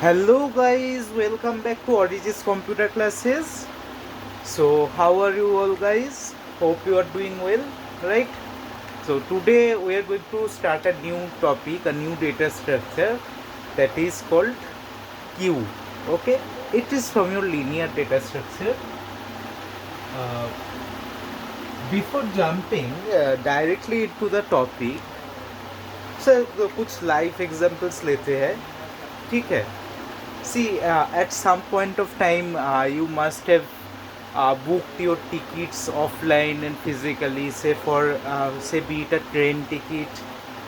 Hello guys, welcome back to Origis Computer Classes. So how are you all guys? Hope you are doing well, right? So today we are going to start a new topic, a new data structure that is called queue. Okay, it is from your linear data structure. Uh, Before jumping directly into the topic, sir कुछ live examples लेते हैं, ठीक है. See, at some point of time, you must have booked your tickets offline and physically, say be it a train ticket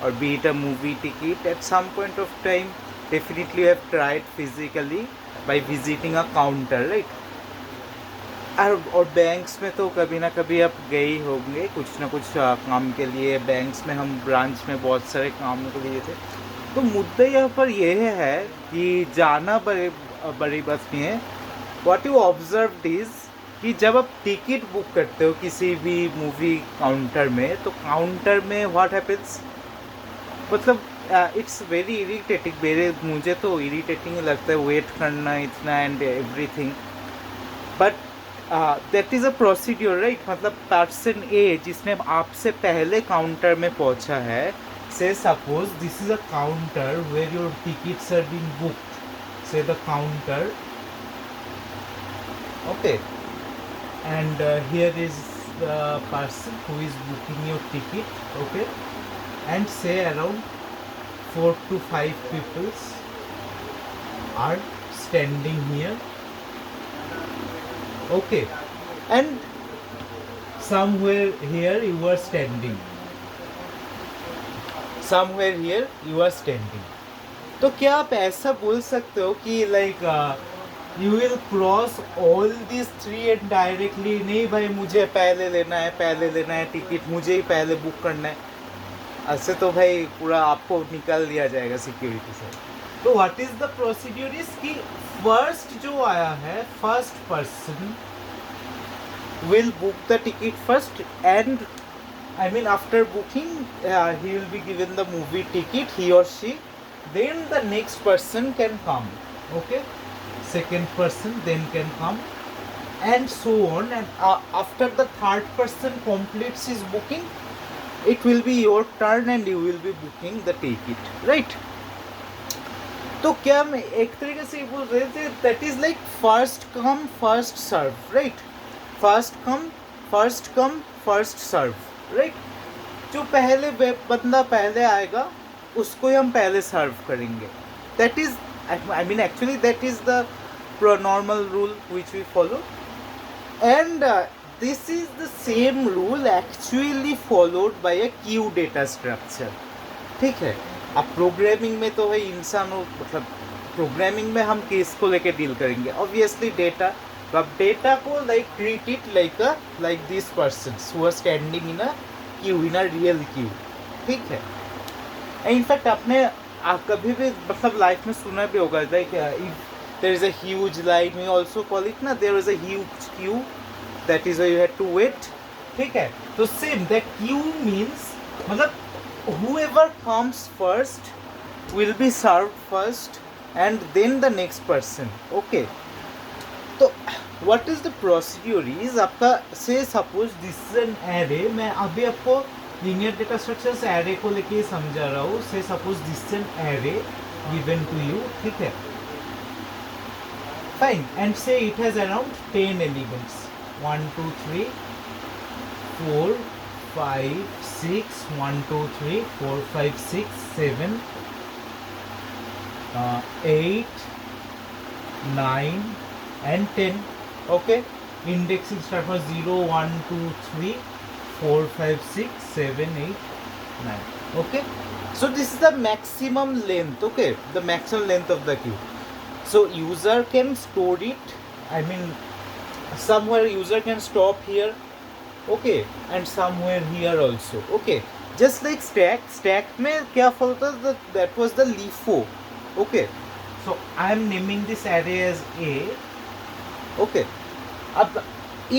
or be it a movie ticket. At some point of time, definitely you have tried physically by visiting a counter, right? और banks में तो कभी ना कभी आप गए ही होंगे कुछ ना कुछ काम के लिए. बैंक्स में हम ब्रांच में बहुत सारे कामों के लिए थे. तो मुद्दा यहाँ पर यह है कि जाना बड़ी बात नहीं है. व्हाट यू ऑब्जर्व इज कि जब आप टिकट बुक करते हो किसी भी मूवी काउंटर में, तो काउंटर में व्हाट हैपेंस, मतलब इट्स वेरी इरिटेटिंग. मुझे तो इरिटेटिंग लगता है वेट करना इतना and everything. But that is a procedure, right? मतलब पर्सन ए जिसने आपसे पहले काउंटर में पहुंचा है, say suppose this is a counter where your tickets are being booked, say the counter, okay, and here is the person who is booking your ticket, okay, and say around 4 to 5 people are standing here, okay, and somewhere here you are standing, somewhere here you are standing. तो क्या आप ऐसा बोल सकते हो कि like you will cross all this three and directly, नहीं भाई मुझे पहले लेना है टिकट, मुझे ही पहले बुक करना है, ऐसे तो भाई पूरा आपको निकाल दिया जाएगा सिक्योरिटी से. तो what is the procedure is कि फर्स्ट जो आया है, first person will book the ticket first, and I mean after booking he will be given the movie ticket, he or she. Then the next person can come, okay, second person then can come, and so on. And after the third person completes his booking, it will be your turn and you will be booking the ticket, right? तो क्या हम एक तरीके से बोल रहे थे that is like first come first serve, right? First come first serve, right? जो पहले बंदा पहले आएगा उसको ही हम पहले सर्व करेंगे. That is, I mean actually that is the normal rule which we follow, and this is the same rule actually followed by a queue data structure, ठीक है? अब प्रोग्रामिंग में तो भाई इंसानों, मतलब प्रोग्रामिंग में हम केस को लेके डील करेंगे, ऑब्वियसली डेटा. तो अब डेटा को like treat it like this persons who are standing in a queue, in a real queue, ठीक है? इनफैक्ट आपने कभी भी मतलब लाइफ में सुना भी होगा like if there is a huge line, we also call it ना, there is a huge queue, that is why you have to wait, ठीक है? तो सेम दैट क्यू मीन्स, मतलब whoever comes first will be served first and then the next person, okay? तो what is the procedure is आपका, से suppose this is an array. मैं अभी आपको linear data structures array को लेके समझा रहा हूँ. से suppose this is an array given to you, ठीक है? Fine, and say it has around 10 elements, 1 2 3 4 5 6 1 2 3 4 5 6 7 8 9 and 10, okay? Indexing start from 0 1 2 3 4 5 6 7 8 9, okay? So this is the maximum length, okay, the maximum length of the queue. So user can store it, I mean somewhere user can stop here, okay, and somewhere here also, okay? Just like stack में क्या होता था, that was the LIFO, okay? So I am naming this array as A, okay? अब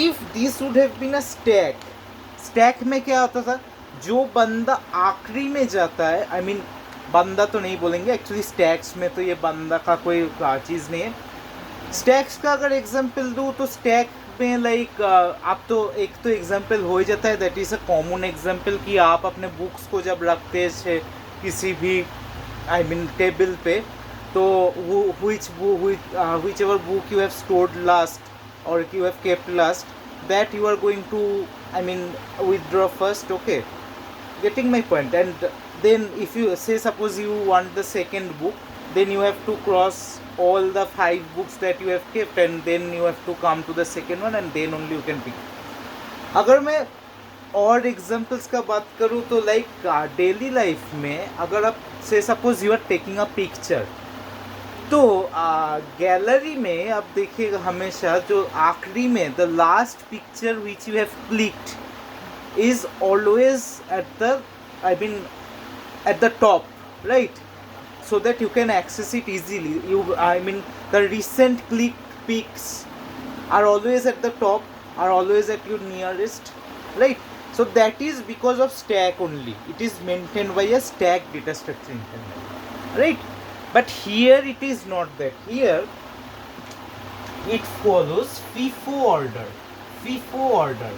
if this would have been a stack में क्या होता था, जो बंदा आखिरी में जाता है, I mean बंदा तो नहीं बोलेंगे एक्चुअली, स्टैक्स में तो ये बंदा का कोई चीज़ नहीं है। स्टैक्स का अगर एग्जांपल दूँ तो स्टैक में लाइक आप तो एक तो एग्जांपल हो ही जाता है, that is a common example कि आप अपने बुक्स को जब रखते हैं किसी भी आई मीन टेबल पे, तो which ever book you have stored last or you have kept last, that you are going to I mean withdraw first. Okay, getting my point. And then if you say suppose you want the second book, then you have to cross all the 5 books that you have kept and then you have to come to the second one and then only you can pick. अगर मैं और examples का बात करूँ तो like daily life में अगर आप से suppose you are taking a picture, तो गैलरी में आप देखिएगा हमेशा जो आखिरी में the last picture which you have clicked is always at the I mean at the top, right? So that you can access it easily. The recent clicked pics are always at the top, are always at your nearest, right? So that is because of stack only. It is maintained by a stack data structure internally, right? But here it is not that. Here it follows FIFO order. FIFO order.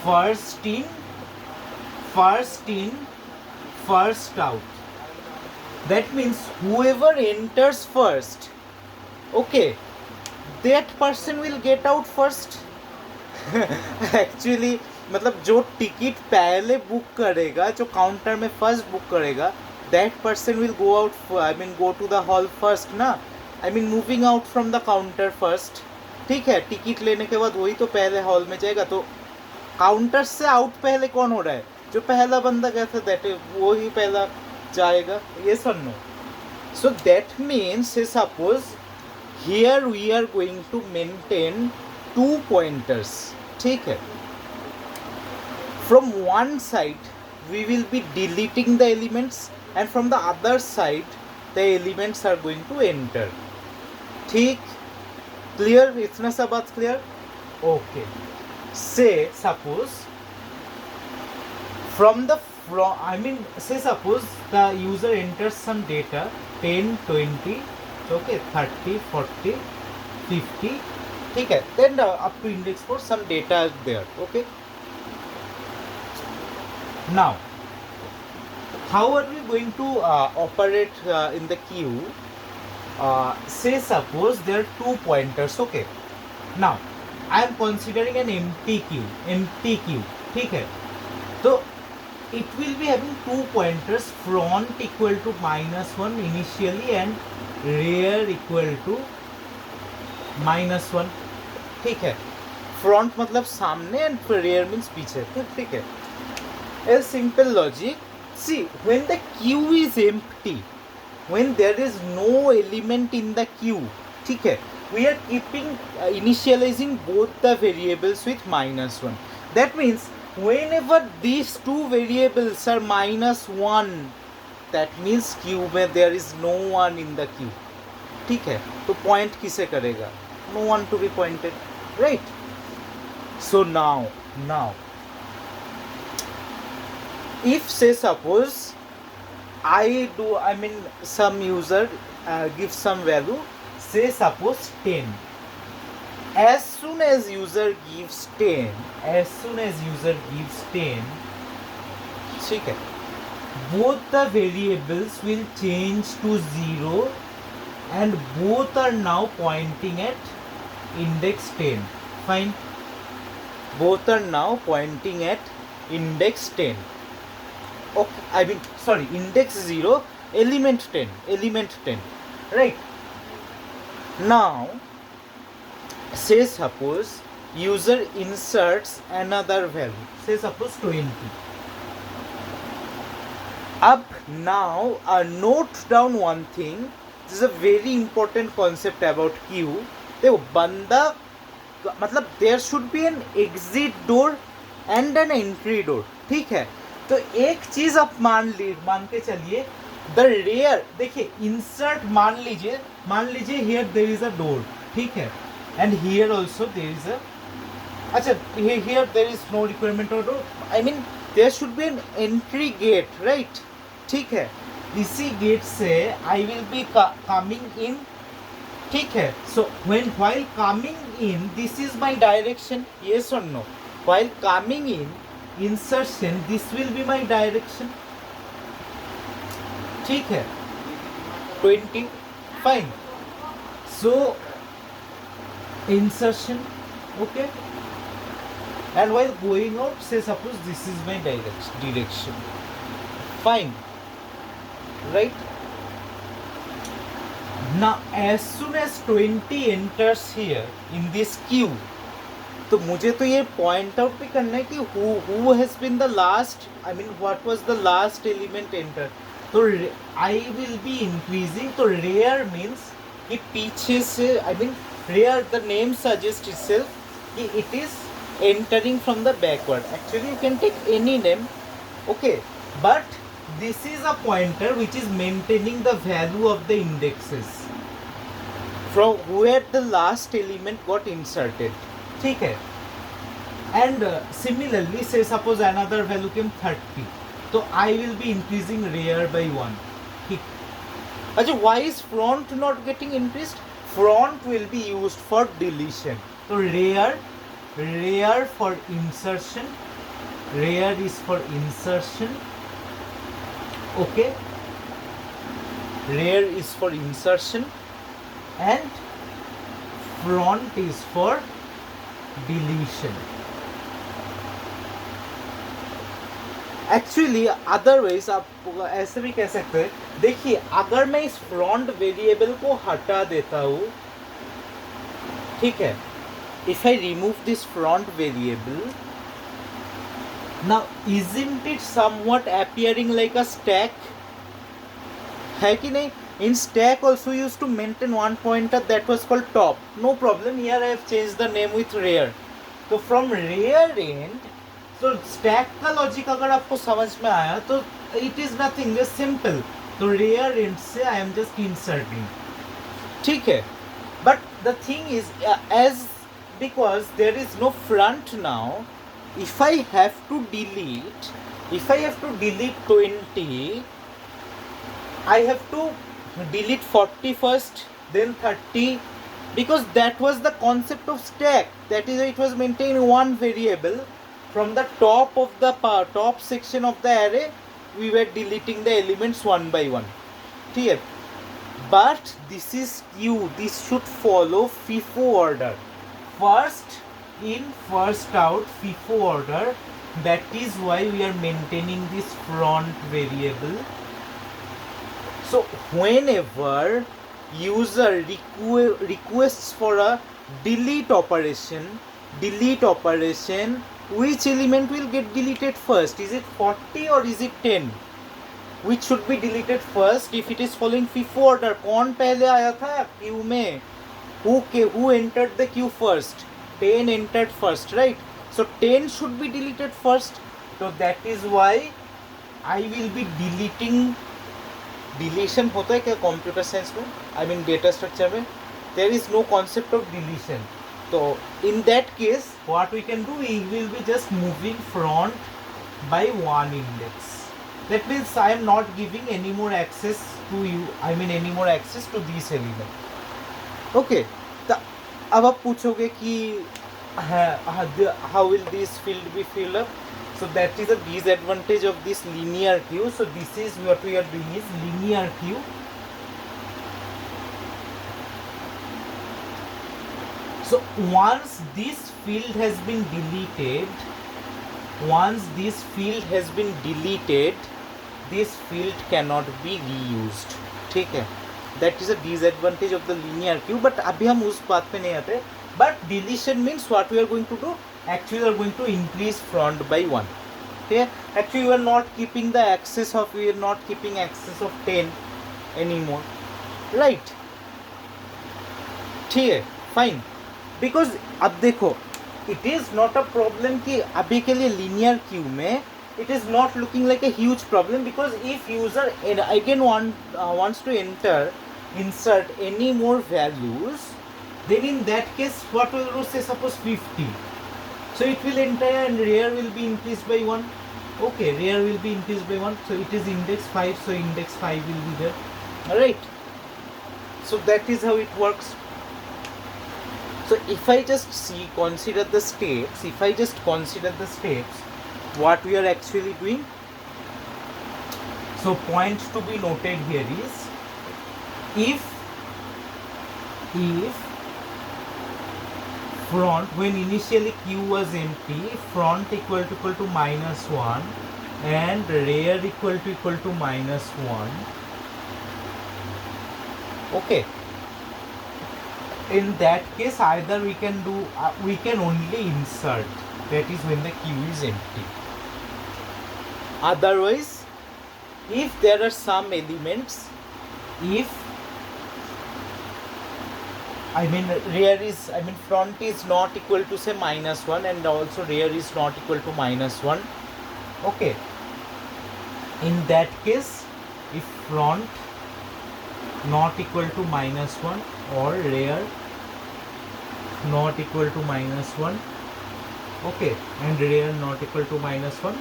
First in, first out. That means whoever enters first, okay, that person will get out first. Actually मतलब जो ticket पहले book करेगा, जो counter में first book करेगा, that person will go out, go to the hall first ना, moving out from the counter first. ठीक है, टिकट लेने के बाद वही तो पहले हॉल में जाएगा. तो काउंटर से आउट पहले कौन हो रहा है? जो पहला बंदा गया था, दैट वो ही पहला जाएगा. ये नो. So that means suppose here we are going to maintain 2 pointers. ठीक है, from one side we will be deleting the elements and from the other side the elements are going to enter. ठीक, clear? इतना सा बात clear? Okay. Say suppose say suppose the user enters some data 10, 20, okay, 30, 40, 50. ठीक है, then up to index 4 some data is there. Okay, now how are we going to operate in the queue? Say suppose there are 2 pointers. Okay, now I am considering an empty queue. ठीक है, तो it will be having 2 pointers, front equal to -1 initially and rear equal to -1. ठीक है, front मतलब सामने and rear means पीछे. ठीक है, a simple logic. See, when the queue is empty, when there is no element in the queue, ठीक है, we are keeping initializing both the variables with -1. That means whenever these 2 variables are -1, that means queue में there is no one in the queue. ठीक है, तो point किसे करेगा? No one to be pointed, right? So now if say suppose some user gives some value, say suppose 10. As soon as user gives 10, ठीक है, both the variables will change to 0 and both are now pointing at index 10. Fine, both are now pointing at index 10. Okay, index 0, element 10, right? Now say suppose user inserts another value, say suppose 20. Up now note down one thing. This is a very important concept about queue. देखो, बंदा मतलब there should be an exit door and an entry door. ठीक है, तो एक चीज आप मान के चलिए, द रेयर, देखिए इंसर्ट मान लीजिए here there is a door. ठीक है, and here also there is a, अच्छा, here there is no requirement or door, there should be an entry gate, right? ठीक है, इसी गेट से I will be coming in, ठीक है. So when while coming in this is my direction, yes और no. While coming in insertion this will be my direction, ठीक है. 20 fine. So insertion, okay, and while going out say suppose this is my direction, fine, right. Now as soon as 20 enters here in this queue, तो मुझे तो ये point out भी करना है कि who has been the last, I mean what was the last element entered. तो I will be increasing, तो rear means कि पीछे से, I mean rear, the name suggests itself कि it is entering from the backward. Actually you can take any name, okay, but this is a pointer which is maintaining the value of the indexes from where the last element got inserted, ठीक है. And similarly say suppose another value came 30, so I will be increasing rear by 1, ठीक. अच्छा, why is front not getting increased? Front will be used for deletion. So rear for insertion, rear is for insertion, okay, rear is for insertion and front is for deletion. Actually otherwise आप ऐसे भी कह सकते हैं, देखिए अगर मैं इस फ्रंट वेरिएबल को हटा देता हूँ, ठीक है, if I remove this front variable, now isn't it somewhat appearing like a stack, है कि नहीं. In stack also use to maintain one pointer that was called top, no problem, here I have change the name with rear. तो from rear end, तो stack का logic अगर आपको समझ में आया तो it is nothing, just simple. तो रेयर एंड से आई एम जस्ट इंसर्टिंग, ठीक है. But the thing is as because there is no front now, if I have to delete 20, I have to delete 40 first, then 30, because that was the concept of stack. That is, it was maintaining one variable from the top of the top section of the array. We were deleting the elements one by one. Clear? But this is queue. This should follow FIFO order. First in, first out, FIFO order. That is why we are maintaining this front variable. So whenever user requests for a delete operation, which element will get deleted first? Is it 40 or is it 10? Which should be deleted first if it is following FIFO order? कौन पहले आया था queue में? Who entered the queue first? 10 entered first, right? So 10 should be deleted first. So that is why I will be deleting. Deletion होता है क्या computer science में? I mean data structure में? There is no concept of deletion. So in that case, what we can do, we will be just moving front by one index. That means I am not giving any more access to you. I mean any more access to this element. Okay. तो अब आप पूछोगे कि how will this field be filled up? So that is a disadvantage of this linear queue. So this is what we are doing is linear queue. So once this field has been deleted, this field cannot be reused. ठीक है? That is a disadvantage of the linear queue. But अभी हम उस बात पे नहीं आते. But deletion means what we are going to do? Actually we are going to increase front by 1. Okay? Actually we are not keeping access of 10 anymore. Right? ठीक है? Fine. Because अब देखो, it is not a problem कि अभी के लिए linear queue में it is not looking like a huge problem, because if user again wants to insert any more values, then in that case what will you say? Suppose 50, so it will enter and rear will be increased by 1. Okay, rear will be increased by 1, so it is index 5, so index 5 will be there. Alright, so that is how it works. So if I just consider the steps, what we are actually doing. So point to be noted here is, if front, when initially Q was empty, front equal to minus 1 and rear equal to minus 1. Okay, in that case either we can do we can only insert, that is when the Q is empty. Otherwise, if there are some elements, if front is not equal to say minus 1 and also rear is not equal to minus 1. Okay, in that case, if front not equal to minus 1 or rear not equal to minus 1, okay, and rear not equal to minus 1,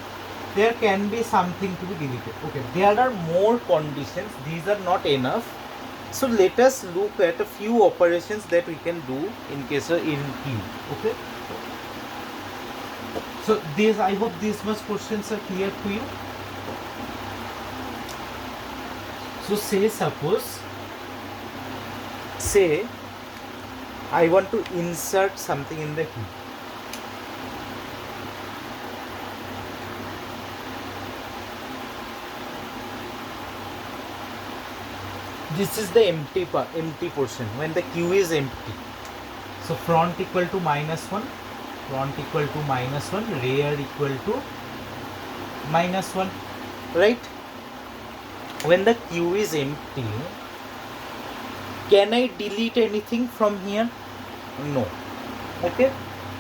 there can be something to be deleted. Okay, there are more conditions, these are not enough. So let us look at a few operations that we can do in case of Enqueue. Okay, so this, I hope these much questions are clear to you. So say I want to insert something in the queue. This is the empty portion when the queue is empty. So front equal to minus 1, rear equal to minus 1, right? When the queue is empty, can I delete anything from here? No. Okay,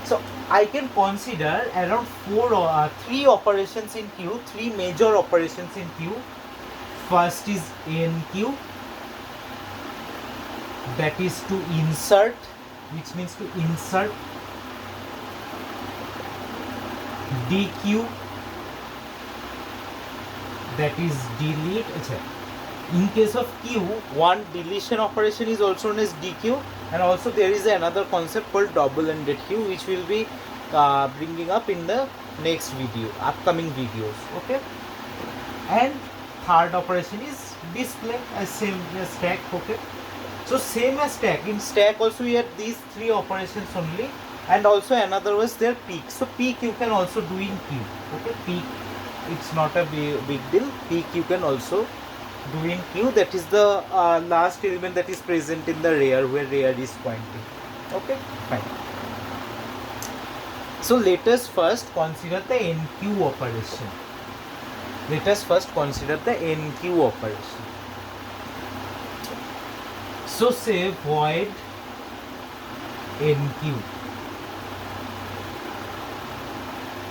so I can consider around 3 operations in queue, 3 major operations in queue. First is Enqueue, that is to insert, which means to insert. Dequeue, that is delete. In case of queue, one deletion operation is also known as dequeue, and also there is another concept called double-ended queue, which will be bringing up in the next video, upcoming videos. Okay, and third operation is display, as same as stack. Okay, so same as stack. In stack also we have these 3 operations only, and also another was their peak. So peak you can also do in queue. Okay, peak, it's not a big deal. Peak you can also do in queue, that is the last element that is present in the rear, where rear is pointing. Okay, fine. So let us first consider the Enqueue operation. So say void Enqueue,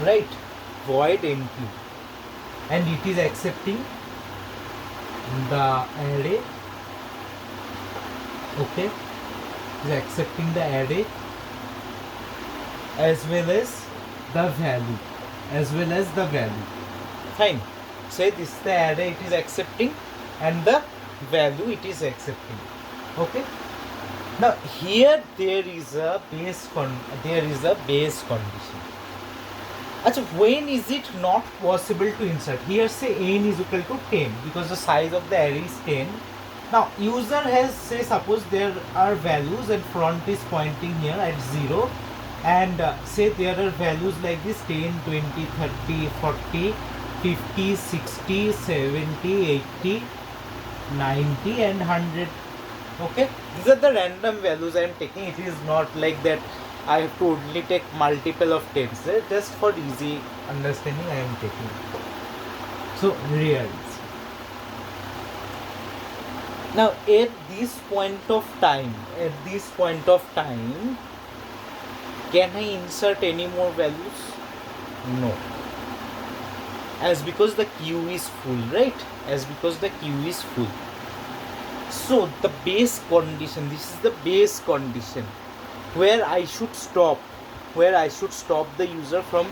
right? Void Enqueue, and it is accepting the array. Okay, it is accepting the array as well as the value. Fine. Say this is the array it is accepting, and the value it is accepting. Okay. Now here there is a base condition. Achha, when is it not possible to insert? Here say n is equal to 10, because the size of the array is 10. Now user has, say suppose there are values and front is pointing here at 0, and say there are values like this 10, 20, 30, 40, 50, 60, 70, 80, 90 and 100. Okay, these are the random values I am taking. It is not like that I have to only take multiple of 10s. Just for easy understanding I am taking. So real. Now at this point of time, can I insert any more values? No. As because the queue is full, right? So the base condition, this is the base condition where I should stop the user from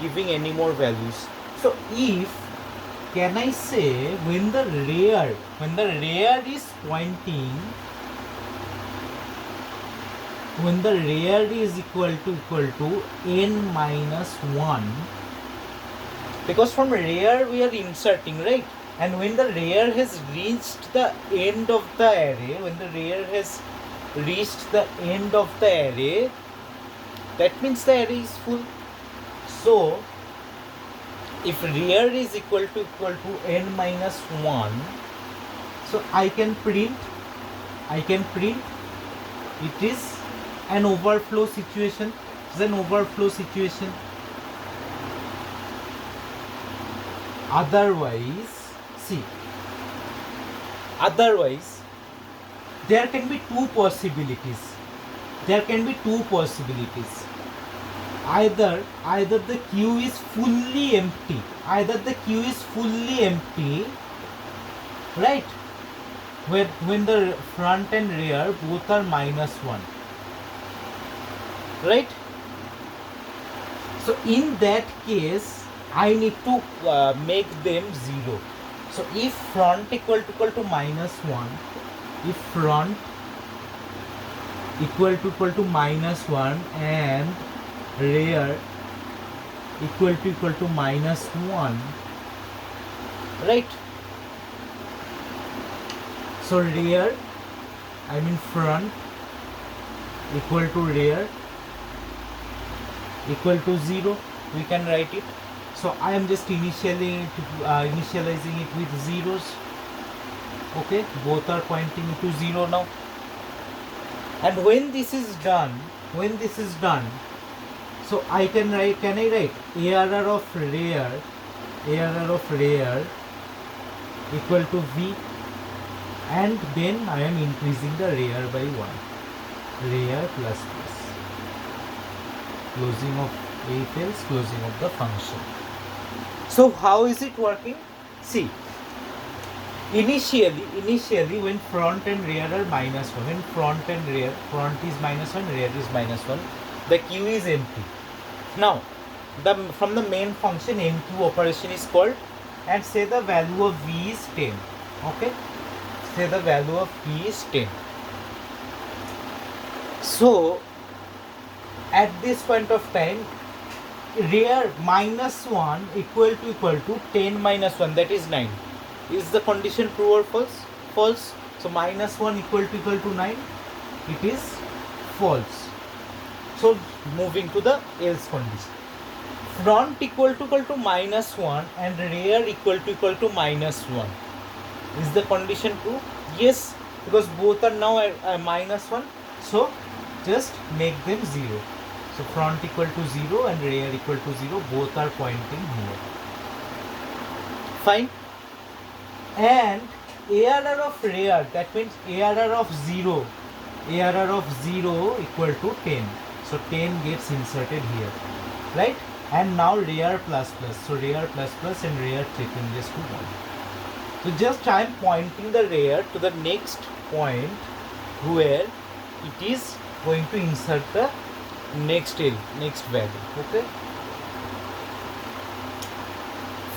giving any more values. So if, can I say, when the rear is pointing, when the rear is equal to n minus 1, because from rear we are inserting, right? And when the rear has reached the end of the array, that means the array is full. So if rear is equal to n minus 1, so I can print it is an overflow situation. Otherwise there can be two possibilities. Either the queue is fully empty, right? When the front and rear both are minus 1, right? So in that case I need to make them 0. So if front equal to minus 1, if front equal to minus 1 and rear equal to minus 1, right? So front equal to rear equal to 0, we can write it. So I am just initializing it with zeros. Okay, both are pointing to 0 now. And when this is done, so I write ARR of rear equal to V, and then I am increasing the rear by 1, rear plus closing of if else, closing of the function. So how is it working? See, initially when front and rear are minus 1, when front is minus 1, rear is minus 1, the queue is empty. Now from the main function enqueue operation is called, and say the value of V is 10. Okay, say the value of V is 10. So at this point of time, rear minus 1 equal to 10 minus 1, that is 9. Is the condition true or false? False. So minus 1 equal to 9, it is false. So moving to the else condition. Front equal to minus 1 and rear equal to minus 1. Is the condition true? Yes, because both are now minus 1. So just make them 0. So front equal to 0 and rear equal to 0, both are pointing here. Fine. And ARR of rear, that means ARR of 0 equal to 10. So 10 gets inserted here, right? And now rear plus plus. So rear plus plus and rear changes to 1. So just I am pointing the rear to the next point where it is going to insert the next value. Okay,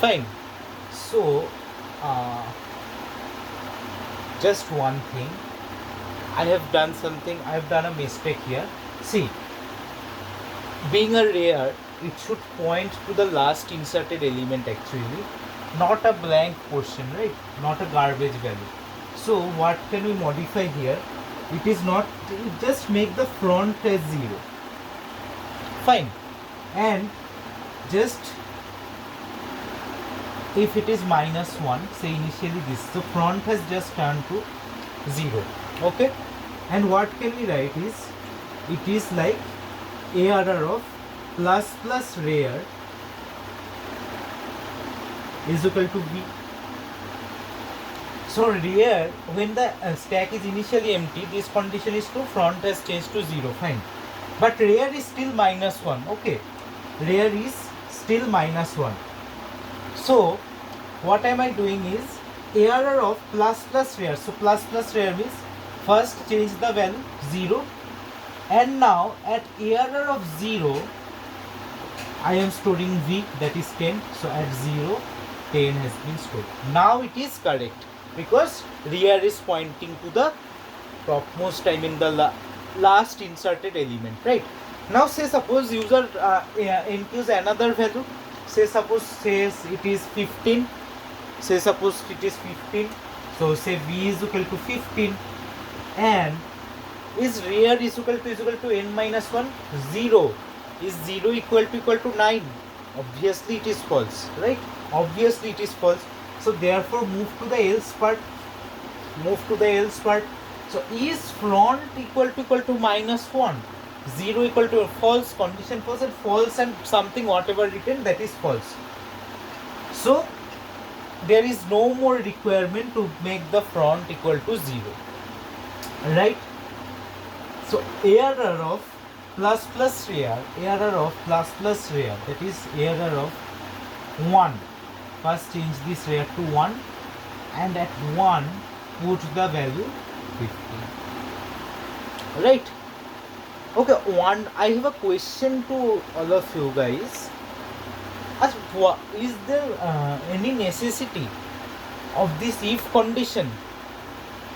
fine. So just one thing, I have done a mistake here. See, being a rear, it should point to the last inserted element actually, not a blank portion, right? Not a garbage value. So what can we modify here? It is not, just make the front as 0. Fine. And just if it is minus 1, say initially this, the front has just turned to 0. Okay. And what can we write is, it is like ARR of plus plus rear is equal to V. So rear, when the stack is initially empty, this condition is true, front has changed to 0, fine. But rear is still minus 1, okay. Rear is still minus 1. So what am I doing is ARR of plus plus rear. So plus plus rear means first change the value 0, and now at ARR of 0, I am storing V, that is 10. So at 0, 10 has been stored. Now it is correct because rear is pointing to the topmost, I mean the last inserted element, right? Now say suppose user enqueues another value. Say suppose says it is 15. Say suppose it is 15. So say V is equal to 15, and is rear is equal to n minus 1? 0. Is 0 equal to 9? Obviously it is false, right? Obviously it is false. So therefore move to the else part. So is front equal to minus 1? 0 equal to false, condition false, and false and something whatever written, that is false. So there is no more requirement to make the front equal to 0, right? So error of plus rear, that is error of 1. First change this rear to 1, and at 1 put the value 15, right? Okay, I have a question to all of you guys. Is there any necessity of this if condition?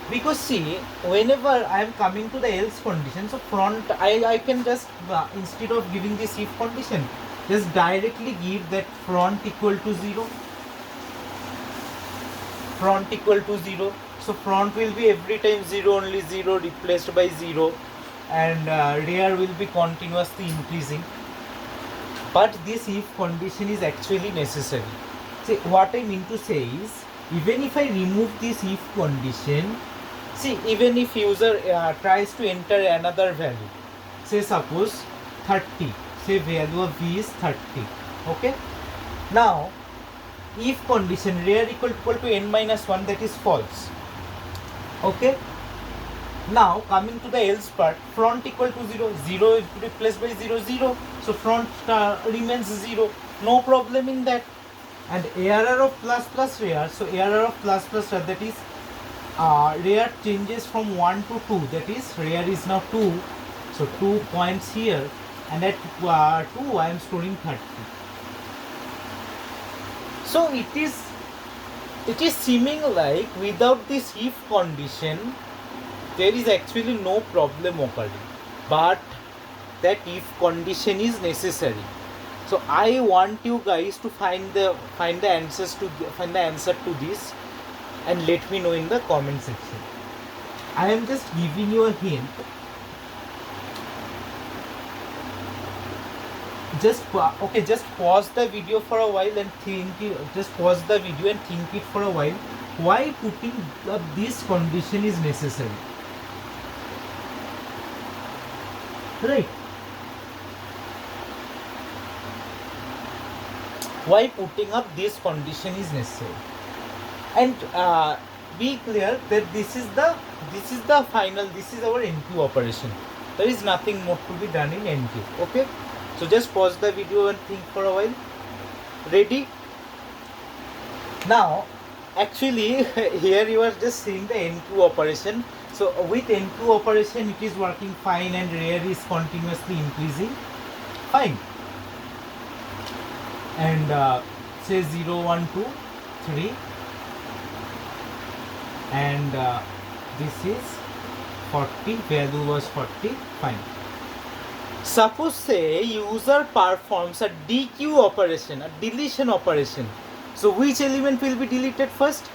Because see, whenever I am coming to the else condition, so front, I can just instead of giving this if condition, just directly give that front equal to 0. So front will be every time 0, only 0 replaced by 0, and rear will be continuously increasing. But this if condition is actually necessary. See, what I mean to say is, even if I remove this if condition, see, even if user tries to enter another value, say suppose 30, say value of V is 30, okay? Now, if condition rear equal to n minus 1, that is false, okay? Now coming to the else part, front equal to 0, 0 is replaced by 0, 0, so front remains 0, no problem in that. And error of plus rear, so error of plus rear, that is rear changes from 1 to 2, that is rear is now 2, so 2 points here, and at 2 I am storing 30. So it is seeming like without this if condition there is actually no problem occurring, but that if condition is necessary. So I want you guys to find the answer to this and let me know in the comment section. I am just giving you a hint. Just pause the video for a while and think. Just pause the video and think it for a while. Why putting up this condition is necessary? Right? Why putting up this condition is necessary? And be clear that this is the final. This is our Enqueue operation. There is nothing more to be done in Enqueue. Okay? So just pause the video and think for a while. Ready? Now, actually, here you are just seeing the Enqueue operation. So with Enqueue operation, it is working fine and rear is continuously increasing. Fine. And say 0, 1, 2, 3. And this is 40. Value was 40. Fine. Suppose say user performs a dequeue operation, a deletion operation. So which element will be deleted first?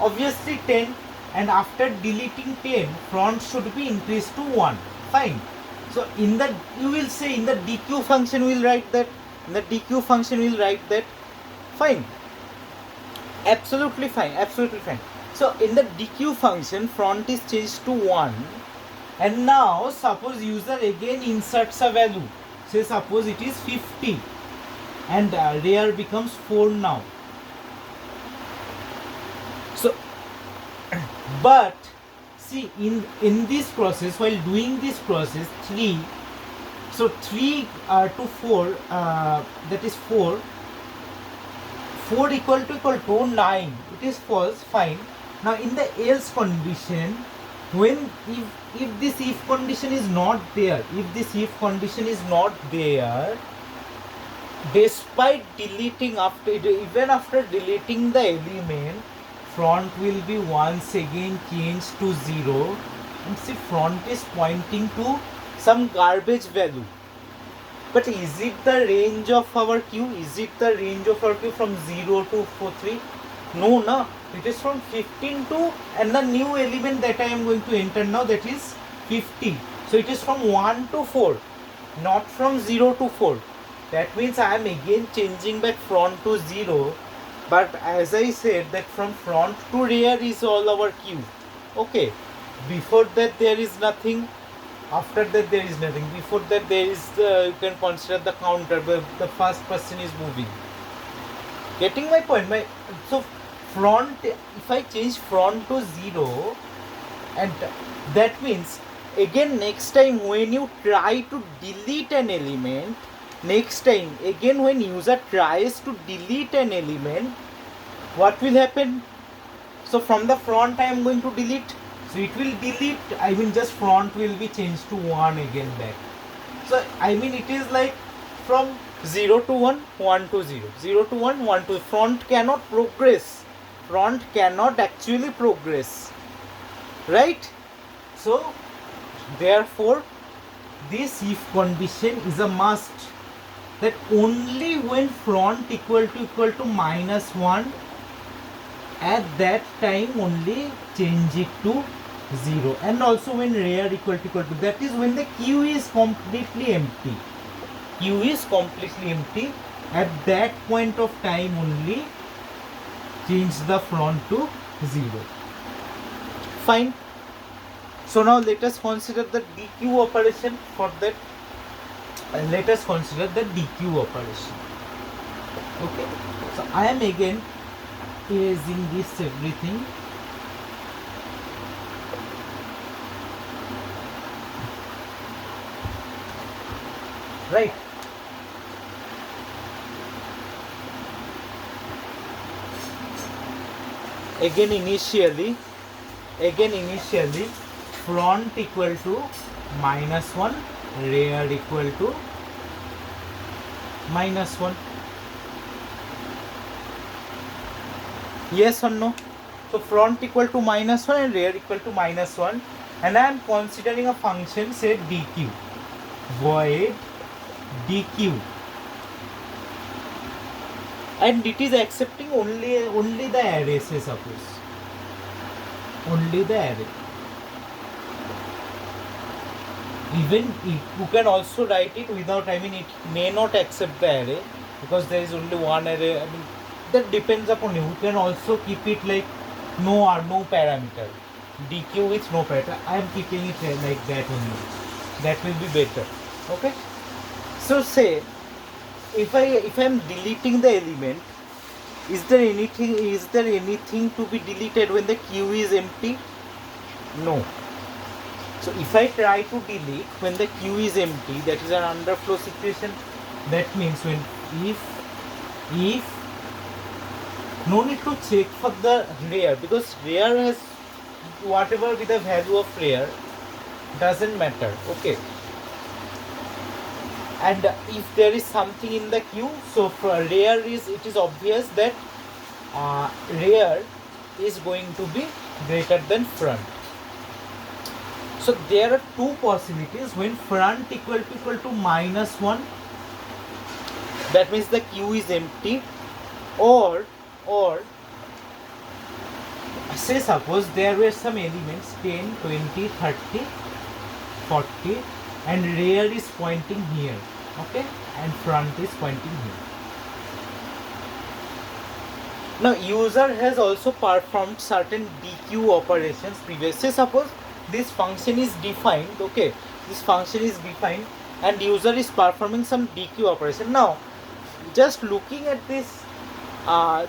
Obviously 10. And after deleting 10, front should be increased to 1. Fine. So you will say in the dequeue function we will write that. Fine. Absolutely fine. So in the dequeue function, front is changed to 1. And now suppose user again inserts a value. Say suppose it is 50. And rear becomes 4 now. So, but see in this process, while doing this process, 3. So 3 to 4, that is 4. 4 equal to 9. It is false. Fine. Now in the else condition, when if this if condition is not there, despite deleting even after deleting the element, front will be once again changed to 0, and see front is pointing to some garbage value. But is it the range of our queue? Is it the range of our queue from 0 to 43? No, no. It is from 15 to, and the new element that I am going to enter now, that is 50. So it is from 1 to 4, not from 0 to 4. That means I am again changing back front to 0. But as I said, that from front to rear is all our queue. Okay. Before that there is nothing. After that there is nothing. Before that there is you can consider the counter where the first person is moving. Getting my point? So front, if I change front to 0, and that means again next time when you try to delete an element, next time again when user tries to delete an element, what will happen? So from the front I am going to delete. So it will delete, I mean just front will be changed to 1 again back. So I mean it is like from 0 to 1, 1 to 0, 0 to 1, 1 to, front cannot progress. Front cannot actually progress. Right? So therefore this if condition is a must, that only when front equal to minus 1, at that time only change it to 0, and also when rear equal to, that is when the queue is completely empty. Queue is completely empty, at that point of time only change the front to 0. Fine. So now let us consider the Dequeue operation. For that let us consider the Dequeue operation. Okay, so I am again erasing this everything. Right. Again initially front equal to minus 1, rear equal to minus 1. Yes or no? So front equal to minus 1 and rear equal to minus 1, and I am considering a function, say Dequeue, void Dequeue, and it is accepting only the array, say suppose only the array. Even you can also write it without, I mean it may not accept the array because there is only one array. I mean that depends upon you. You can also keep it like no parameter, Dequeue with no parameter. I am keeping it like that only. That will be better. Okay. So say if I am deleting the element, is there anything to be deleted when the queue is empty? No. So if I try to delete when the queue is empty, that is an underflow situation. That means when if no need to check for the rear, because rear has whatever with the value of rear, doesn't matter. Okay. And if there is something in the queue, so for rear it is obvious that rear is going to be greater than front. So there are two possibilities. When front equal to minus 1, that means the queue is empty, or say suppose there were some elements 10, 20, 30, 40, and rear is pointing here, okay, and front is pointing here. Now user has also performed certain Dequeue operations previously. Suppose this function is defined, okay, this function is defined and user is performing some Dequeue operation. Now just looking at this,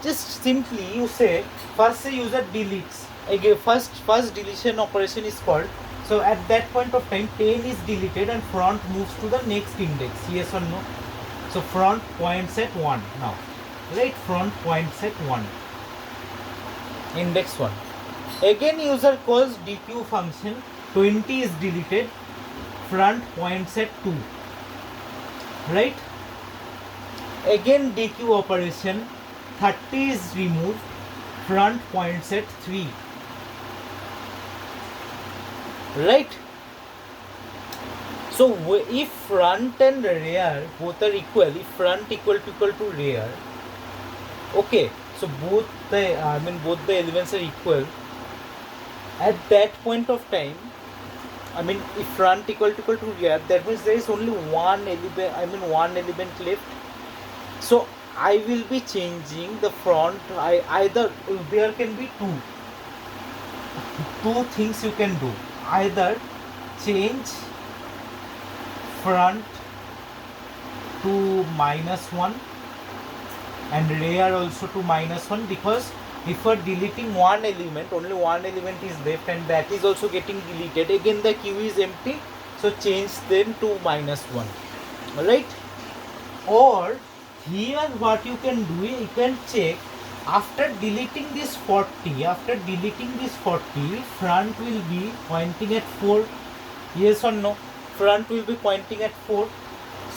just simply you say, first say user deletes, again first deletion operation is called. So at that point of time 10 is deleted and front moves to the next index, yes or no? So front points at 1 now, right? Front points at 1, index 1. Again user calls Dequeue function, 20 is deleted, front points at 2, right? Again dequeue operation, 30 is removed, front points at 3. Right? So if front and rear both are equal, if front equal to rear, okay, so both the both the elements are equal, at that point of time, if front equal to rear, that means there is only one element left. So I will be changing the front. Either there can be two things you can do. Either change front to -1 and rear also to -1, because if you are deleting one element, only one element is left and that is also getting deleted. Again the queue is empty, so change them to -1. Alright? Or here what you can do, you can check after deleting this 40, front will be pointing at 4. Yes or no? Front will be pointing at 4.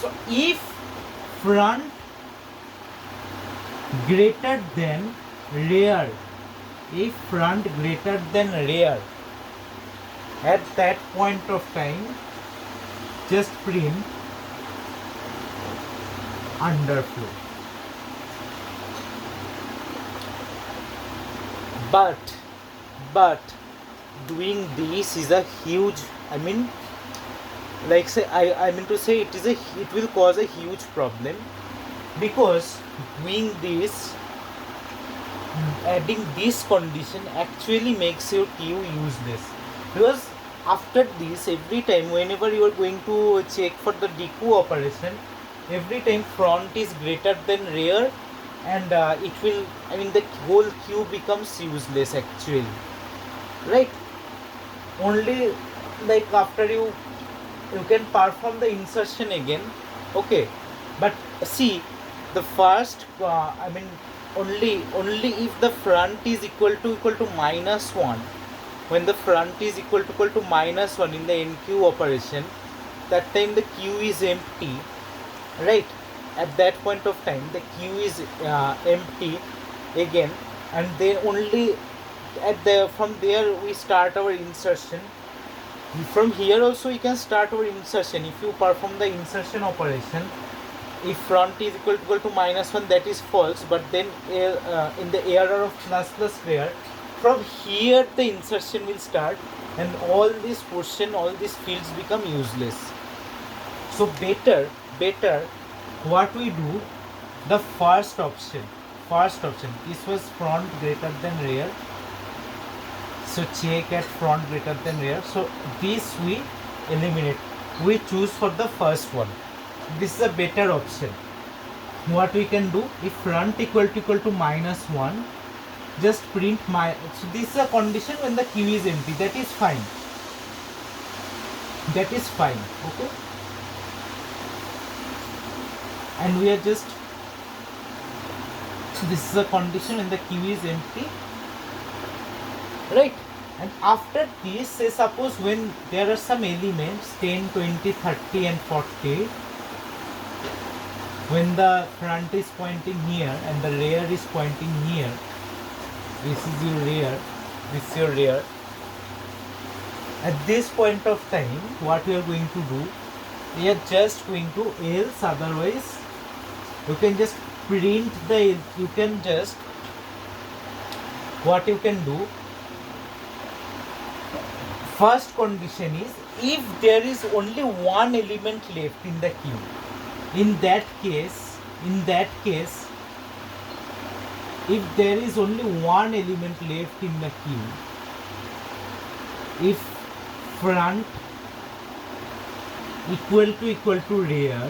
So if front greater than rear, at that point of time, just print underflow. But doing this is a huge, it will cause a huge problem, because doing this, adding this condition actually makes your queue useless. Because after this, every time whenever you are going to check for the dequeue operation, every time front is greater than rear, and it will, the whole queue becomes useless actually, right? Only like after you can perform the insertion again, okay, but see, the first only if the front is equal to -1, when the front is equal to -1 in the enqueue operation, that time the queue is empty, right? At that point of time the queue is empty again, and then only from there we start our insertion. From here also we can start our insertion. If you perform the insertion operation, if front is equal to -1, that is false, but then in the error of plus layer, from here the insertion will start, and all this portion, all these fields become useless. So better what we do, the first option, this was front greater than rear, so check at front greater than rear, so this we eliminate, we choose for the first one. This is a better option. What we can do, if front equal to -1, just print so this is a condition when the queue is empty, that is fine, okay, and we are just, this is a condition when the queue is empty, right? And after this, say suppose when there are some elements 10, 20, 30 and 40, when the front is pointing here and the rear is pointing here, this is your rear, this is your rear. At this point of time, what we are going to do, we are just going to, else otherwise you can just print the, you can just, what you can do, first condition is, if there is only one element left in the queue, in that case, if there is only one element left in the queue, if front equal to rear,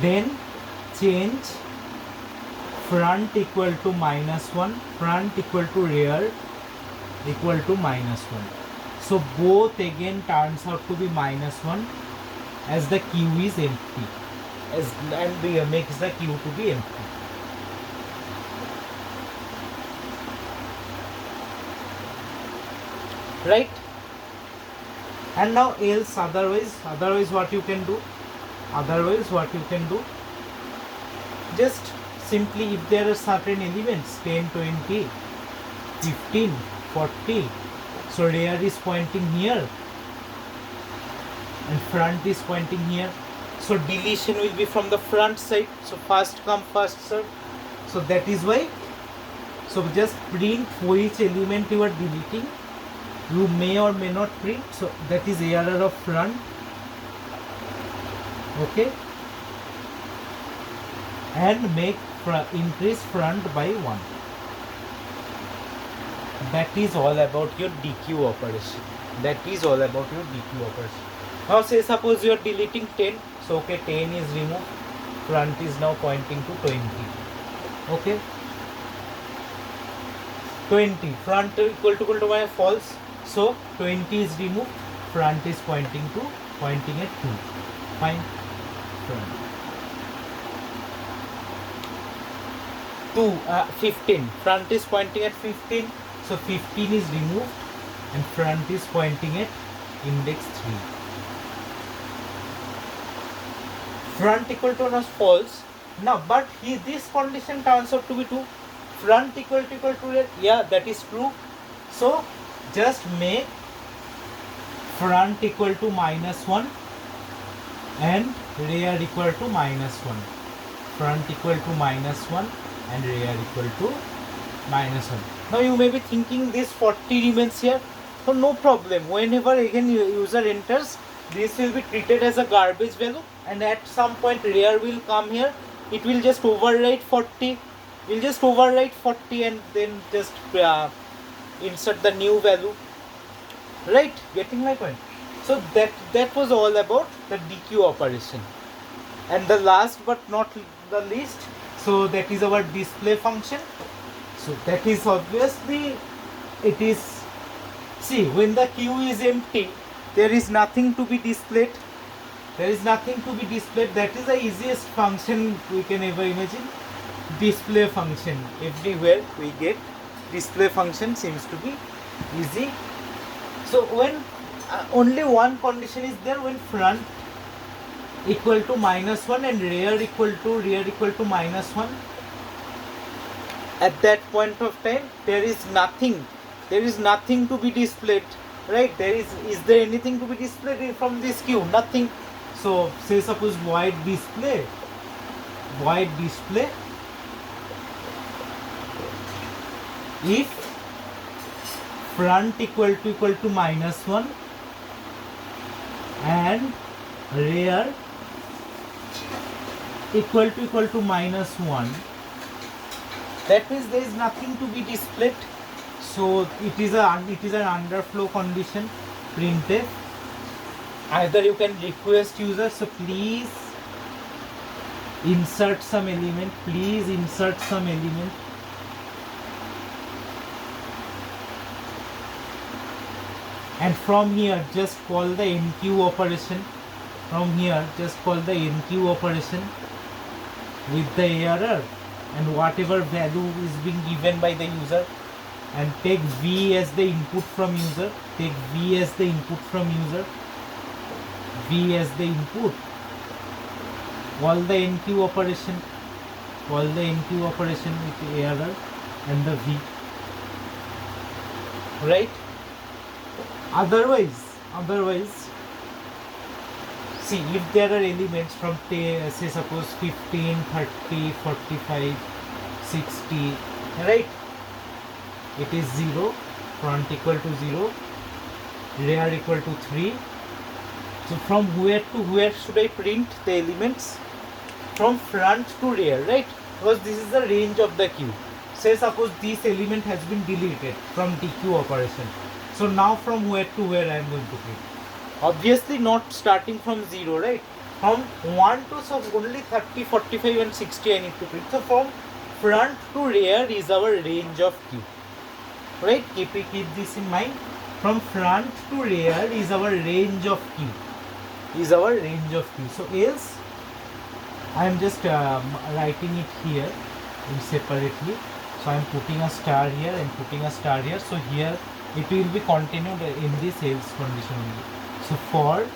then change front equal to -1, front equal to rear equal to -1. So both again turns out to be -1 as the queue is empty, and makes the queue to be empty. Right? And now else otherwise what you can do? Otherwise what you can do, just simply if there are certain elements 10, 20, 15, 40, so rear is pointing here and front is pointing here, so deletion will be from the front side, so first come first serve. So that is why, so just print which element you are deleting. You may or may not print, so that is error of front. Okay, and make increase front by 1. That is all about your Dequeue operation. That is all about your Dequeue operation. Now say suppose you are deleting 10, so okay, 10 is removed, front is now pointing to 20. Okay, 20, front equal to my false, so 20 is removed, front is pointing at 2. Fine. Front 15, front is pointing at 15, so 15 is removed and front is pointing at index 3. Front equal to false. Now but this condition turns out to be true. Front equal to rear, yeah, that is true. So just make front equal to -1 and rear equal to -1. Front equal to -1 and rear equal to -1. Now you may be thinking this 40 remains here. So no problem. Whenever again user enters, this will be treated as a garbage value, and at some point rear will come here. It will just overwrite 40. We'll just overwrite 40 and then just insert the new value. Right? Getting my point? So that was all about the Dequeue operation. And the last but not the least, so that is our display function. So that is obviously, it is, see, when the queue is empty, there is nothing to be displayed. There is nothing to be displayed. That is the easiest function we can ever imagine. Display function. Everywhere we get display function seems to be easy. So when only one condition is there, when front equal to -1 and rear equal to -1. At that point of time, there is nothing to be displayed, right? Is there anything to be displayed from this queue? Nothing. So say suppose void display if front equal to -1 and rear equal to -1, that means there is nothing to be displayed. So it is an underflow condition. Printf. Either you can request user, so please insert some element. And from here just call the enqueue operation. With the error and whatever value is being given by the user, and take V as the input from user. All the enqueue operation with error and the V. Right? Otherwise, see, if there are elements from say suppose 15, 30, 45, 60, right? It is 0, front equal to 0, rear equal to 3. So from where to where should I print the elements? From front to rear, right? Because this is the range of the queue. Say suppose this element has been deleted from Dequeue operation. So now from where to where I am going to print? Obviously not starting from 0, right? From 1 to, so only 30, 45 and 60 I need to print. So from front to rear is our range of queue. Right? Keep this in mind. From front to rear is our range of queue. So else I am just writing it here separately. So I am putting a star here and putting a star here. So here it will be continued in this else condition only. So for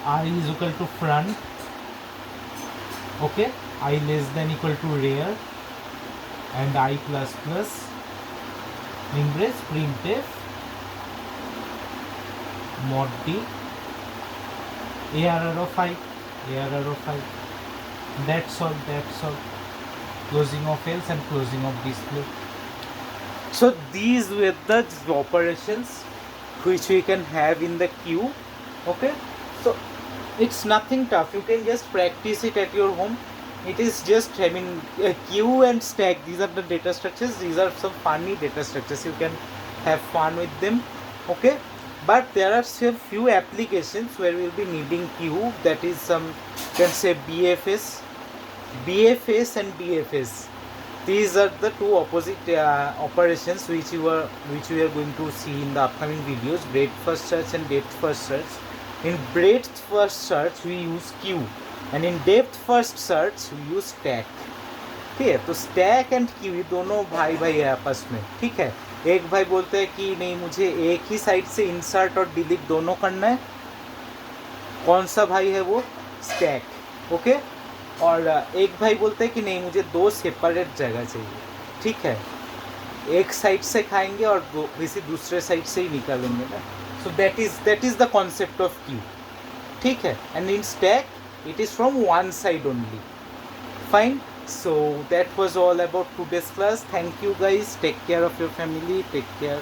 r is equal to front Okay, I less than equal to rear and I plus plus ring brace printf mod d arr of I, arr of I. That's all, that's all. Closing of else and closing of display. So these were the operations which we can have in the queue. Okay, so it's nothing tough. You can just practice it at your home. It is just, I mean, queue and stack, these are the data structures. These are some funny data structures. You can have fun with them. Okay, but there are some few applications where we'll be needing queue. That is some, you can say BFS and DFS. These are the two opposite operations which we are going to see in the upcoming videos: breadth first search and depth first search. In breadth first search we use queue, and in depth first search we use stack. ठीक है, तो stack and Q ये दोनों भाई भाई है आपस में. ठीक है, एक भाई बोलते हैं कि नहीं मुझे एक ही साइड से इंसर्ट और डिलीट दोनों करना है. कौन सा भाई है वो? स्टैक. ओके, और एक भाई बोलते हैं कि नहीं मुझे दो सेपरेट जगह चाहिए. ठीक है, एक साइड से खाएंगे और किसी दूसरे साइड से ही निकालेंगे ना. So that is the concept of Q. ठीक है, and in stack it is from one side only. Fine. So that was all about today's class. Thank you guys. Take care of your family. Take care.